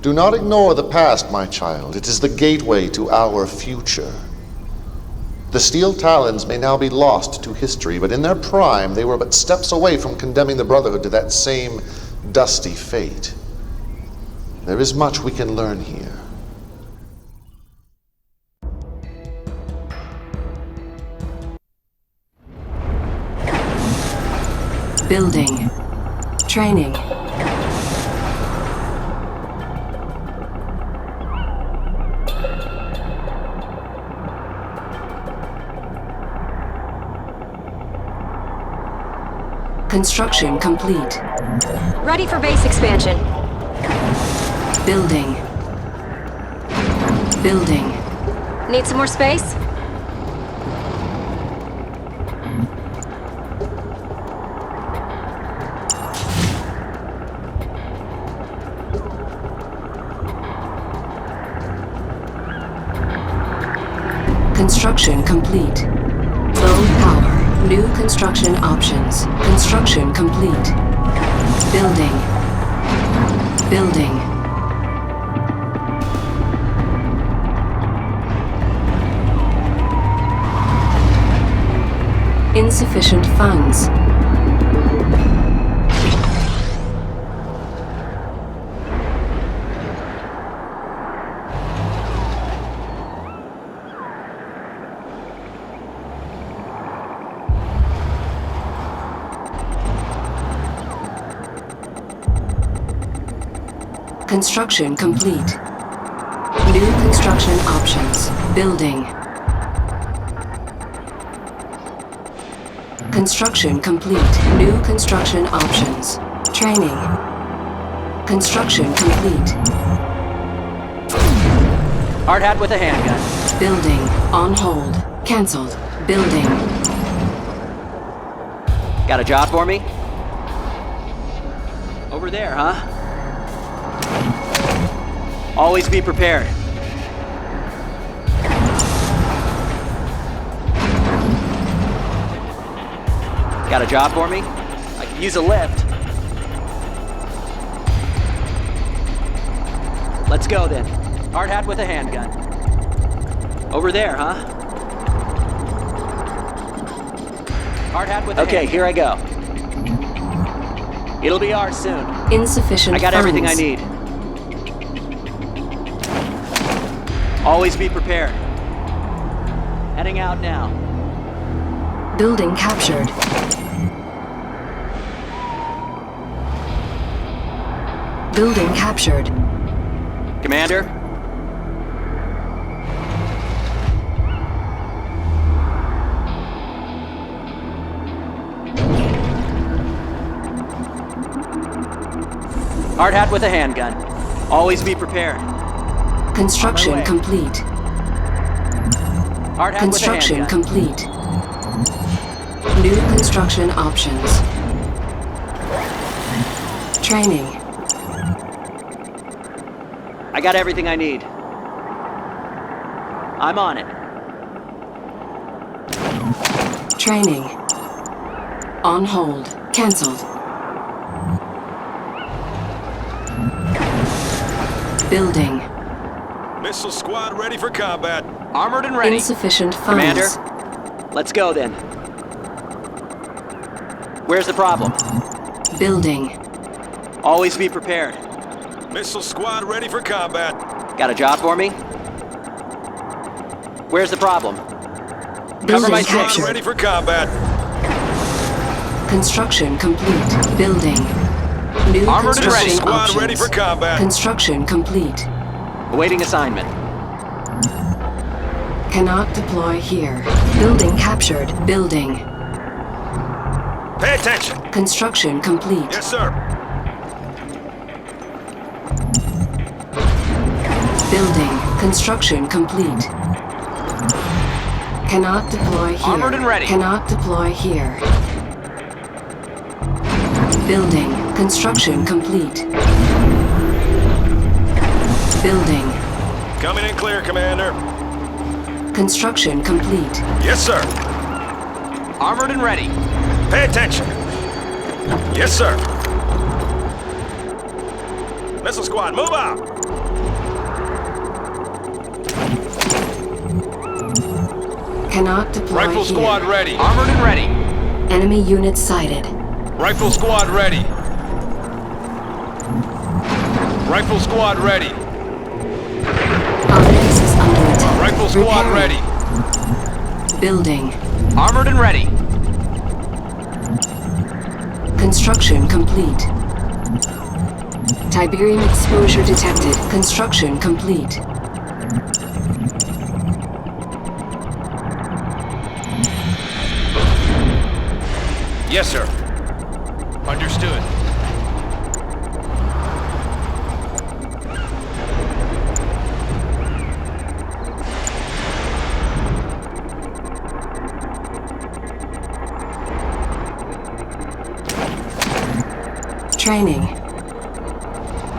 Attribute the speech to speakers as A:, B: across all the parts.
A: Do not ignore the past, my child. It is the gateway to our future. The Steel Talons may now be lost to history, but in their prime, they were but steps away from condemning the Brotherhood to that same dusty fate. There is much we can learn here.
B: Building. Training. Construction complete.
C: Ready for base expansion.
B: Building. Building.
C: Need some more space?
B: Construction complete. Low power. New construction options. Construction complete. Building. Building. Insufficient funds. Construction complete. New construction options. Building. Construction complete. New construction options. Training. Construction complete.
D: Hard hat with a handgun.
B: Building. On hold. Cancelled. Building.
D: Got a job for me? Over there, huh? Always be prepared. Got a job for me? I could use a lift. Let's go then. Hard hat with a handgun. Over there, huh? Hard hat with a handgun. Okay, here I go. It'll be ours soon.
B: Insufficient
D: I got
B: funds.
D: everything I need. Always be prepared. Heading out now.
B: Building captured. Building captured.
D: Commander? Hard hat with a handgun. Always be prepared.
B: Construction complete.
D: Hard hat
B: Construction
D: with a handgun.
B: complete. New construction options. Training.
D: I got everything I need. I'm on it.
B: Training. On hold. Cancelled. Building.
E: Missile squad ready for combat.
D: Armored and ready.
B: Insufficient funds.
D: Commander, let's go then. Where's the problem?
B: Building.
D: Always be prepared.
E: Missile squad ready for combat.
D: Got a job for me? Where's the problem?
B: Building
D: my
E: Squad
B: captured.
E: ready for combat.
B: Construction complete. Building. New
D: Armored and ready.
B: construction
E: Squad
B: options.
E: ready for combat.
B: Construction complete.
D: Awaiting assignment.
B: Cannot deploy here. Building captured. Building.
E: Pay attention.
B: Construction complete.
E: Yes, sir.
B: Building. Construction complete. Cannot deploy here.
D: Armored and ready.
B: Cannot deploy here. Building. Construction complete. Building.
E: Coming in clear, Commander.
B: Construction complete.
E: Yes, sir.
D: Armored and ready.
E: Pay attention. Yes, sir. Missile squad, move out!
B: Cannot deploy
D: Rifle
B: here.
D: squad ready. Armored and ready.
B: Enemy unit sighted.
E: Rifle squad ready. Rifle squad ready.
B: Our base is under attack.
E: Rifle squad
B: Repairing.
E: ready.
B: Building.
D: Armored and ready.
B: Construction complete. Tiberium exposure detected. Construction complete.
E: Yes, sir. Understood.
B: Training.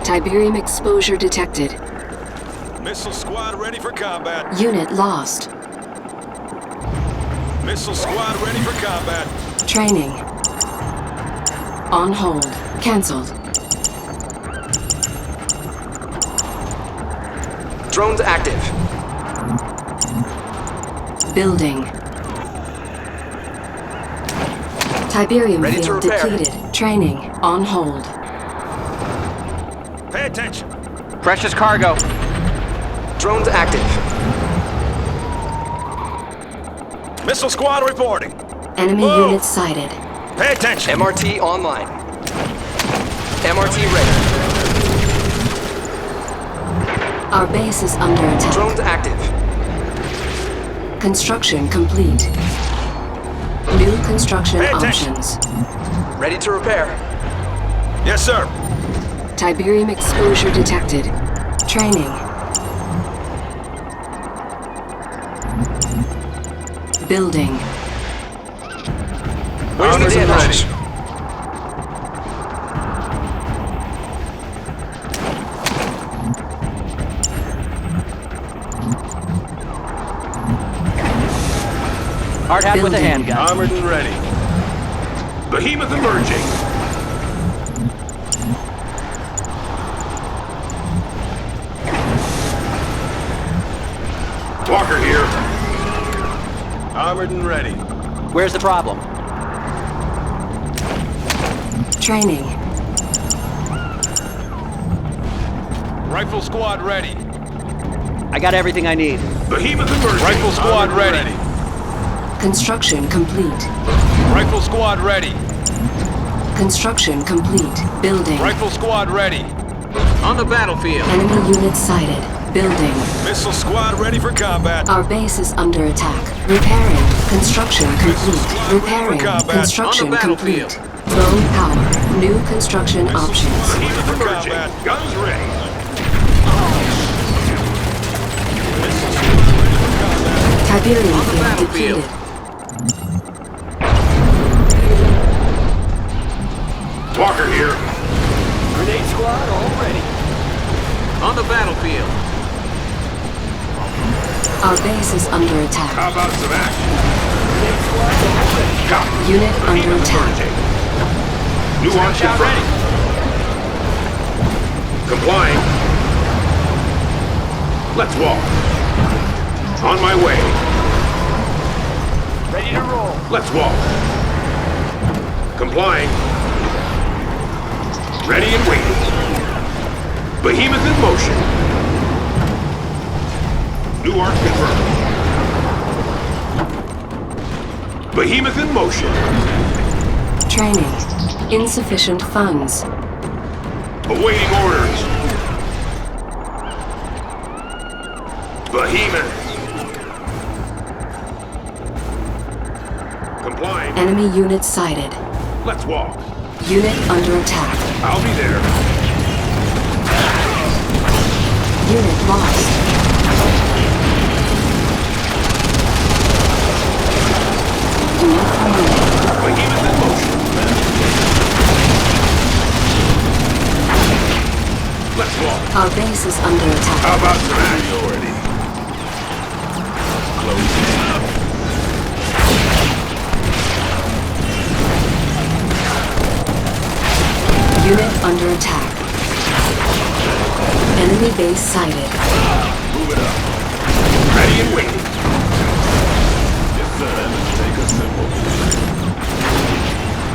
B: Tiberium exposure detected.
E: Missile squad ready for combat.
B: Unit lost.
E: Missile squad ready for combat.
B: Training. On hold. Cancelled.
F: Drones active.
B: Building. Tiberium
F: Ready to
B: field
F: repair.
B: depleted. Training. On hold.
E: Pay attention.
D: Precious cargo.
F: Drones active.
E: Missile squad reporting.
B: Enemy
E: Whoa.
B: unit sighted.
E: Pay attention.
F: MRT online. MRT ready.
B: Our base is under attack.
F: Drones active.
B: Construction complete. New construction
E: Pay attention.
B: options.
F: Ready to repair.
E: Yes, sir.
B: Tiberium exposure detected. Training. Building.
F: Where's the
E: Armored and
F: damage?
D: Hard hat with a
B: Building.
D: handgun.
E: Armored and ready. Behemoth emerging. Walker here. Armored and ready.
D: Where's the problem?
B: Training.
E: Rifle squad ready.
D: I got everything I need.
E: Behemoth emerging. Rifle squad ready.
B: Construction complete.
E: Rifle squad ready.
B: Construction complete. Building.
E: Rifle squad ready. On the battlefield.
B: Enemy unit sighted. Building.
E: Missile squad ready for combat.
B: Our base is under attack. Repairing. Construction complete. Repairing.
E: combat.
B: Construction
E: On the battlefield.
B: complete. Low power. New construction options.
E: Behemoth emerging. Guns ready.
B: Tiberium field depleted.
E: Walker here.
D: Grenade squad all ready.
E: On the battlefield.
B: Our base is under attack.
E: How about some action? Copy.
B: Unit under attack.
E: New launch ready. Complying. Let's walk. On my way.
D: Ready to roll.
E: Let's walk. Complying. Ready and waiting. Behemoth in motion. New arc confirmed. Behemoth in motion.
B: Training. Insufficient funds.
E: Awaiting orders. Behemoth. Complying.
B: Enemy unit sighted.
E: Let's walk.
B: Unit under attack.
E: I'll be there.
B: Unit lost. Unit promoted.
E: Behemoth in motion. Let's walk.
B: Our base is under attack.
E: How about some priority? Closing up.
B: Unit under attack. Enemy base sighted.
E: Move it up. Ready and waiting. Yes, sir. Take a symbol.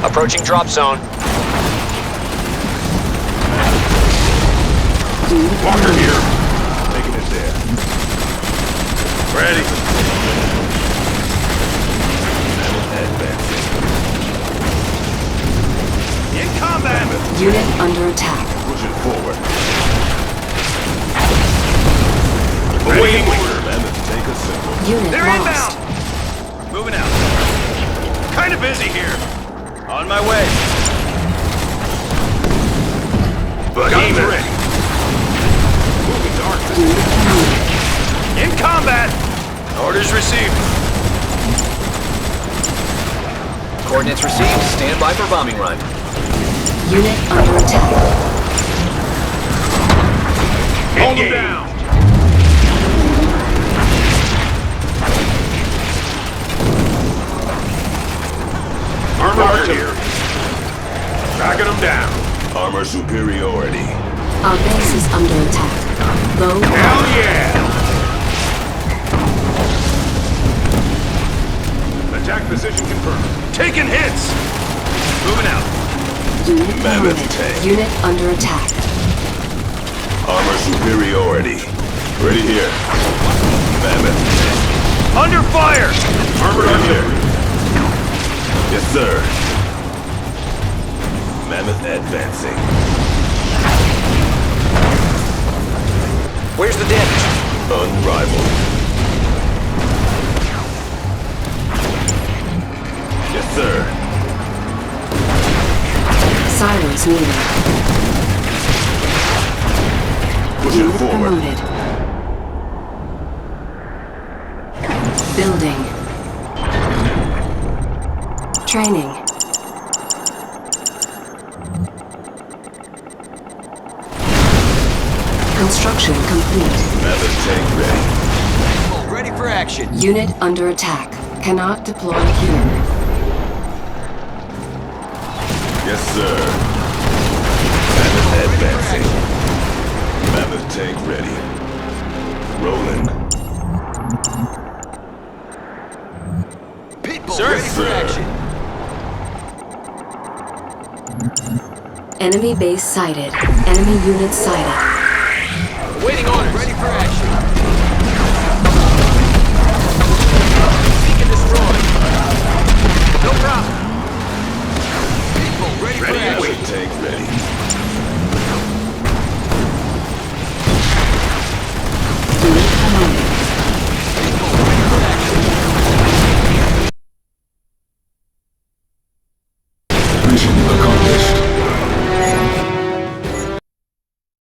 G: Approaching drop zone.
E: Walker here. Taking it there. Ready. Advancing. In combat.
B: Unit under attack.
E: Pushing forward. Awaiting order. Mammoth, take a symbol.
B: Unit
E: They're
B: lost.
E: inbound. Moving out. Kind of busy here. On my way. Guns ready. Moving darkness. In combat. Orders received.
G: Coordinates received. Stand by for bombing run.
B: Unit under attack.
E: Hold them down. Armor here. Backing them down. Armor superiority.
B: Our base is under attack. Low
E: Hell yeah! Attack position confirmed. Taking hits. Moving out.
B: unit
E: Mammoth
B: promoted.
E: tank.
B: Unit under attack.
E: Armor superiority. Ready here. Mammoth tank. Under fire! Armored artillery. Yes, sir. Mammoth advancing.
F: Where's the damage?
E: Unrivaled. Yes, sir.
B: Silos needed.
E: Pushing
B: Unit
E: forward.
B: promoted. Building. Training. Construction complete.
E: Mammoth tank ready.
D: Ready for action.
B: Unit under attack. Cannot deploy here.
E: Yes, sir. Mammoth advancing. Mammoth tank ready. Rolling.
D: People
E: Sir,
D: ready for
E: sir.
D: action.
B: Enemy base sighted. Enemy unit sighted.
D: Waiting orders. Ready for action. Beacon destroyed. No problem. People ready for
E: Ready and
D: action.
E: wait. Tank ready.